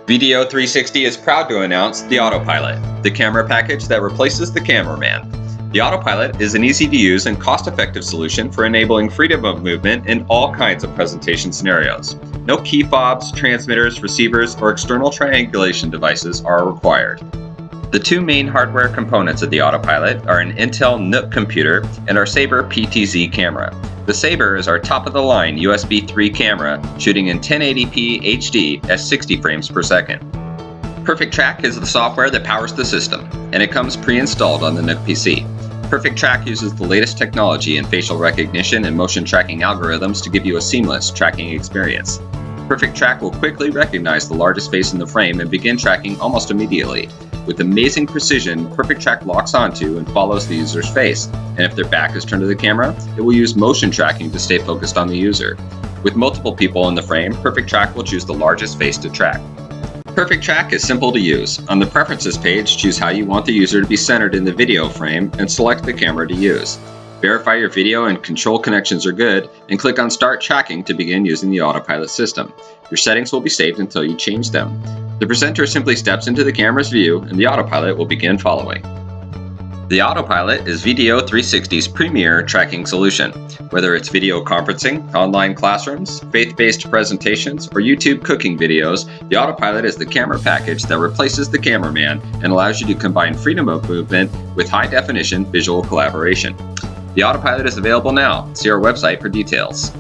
VDO360 is proud to announce the AutoPilot, the camera package that replaces the cameraman. The AutoPilot is an easy-to-use and cost-effective solution for enabling freedom of movement in all kinds of presentation scenarios. No key fobs, transmitters, receivers, or external triangulation devices are required. The two main hardware components of the AutoPilot are an Intel NUC computer and our Saber PTZ camera. The Saber is our top-of-the-line USB 3 camera shooting in 1080p HD at 60 frames per second. Perfect Track is the software that powers the system, and it comes pre-installed on the NUC PC. Perfect Track uses the latest technology in facial recognition and motion tracking algorithms to give you a seamless tracking experience. Perfect Track will quickly recognize the largest face in the frame and begin tracking almost immediately. With amazing precision, Perfect Track locks onto and follows the user's face, and if their back is turned to the camera, it will use motion tracking to stay focused on the user. With multiple people in the frame, Perfect Track will choose the largest face to track. Perfect Track is simple to use. On the Preferences page, choose how you want the user to be centered in the video frame and select the camera to use. Verify your video and control connections are good, and click on Start Tracking to begin using the AutoPilot system. Your settings will be saved until you change them. The presenter simply steps into the camera's view, and the AutoPilot will begin following. The AutoPilot is VDO360's premier tracking solution. Whether it's video conferencing, online classrooms, faith-based presentations, or YouTube cooking videos, the AutoPilot is the camera package that replaces the cameraman and allows you to combine freedom of movement with high-definition visual collaboration. The AutoPilot is available now. See our website for details.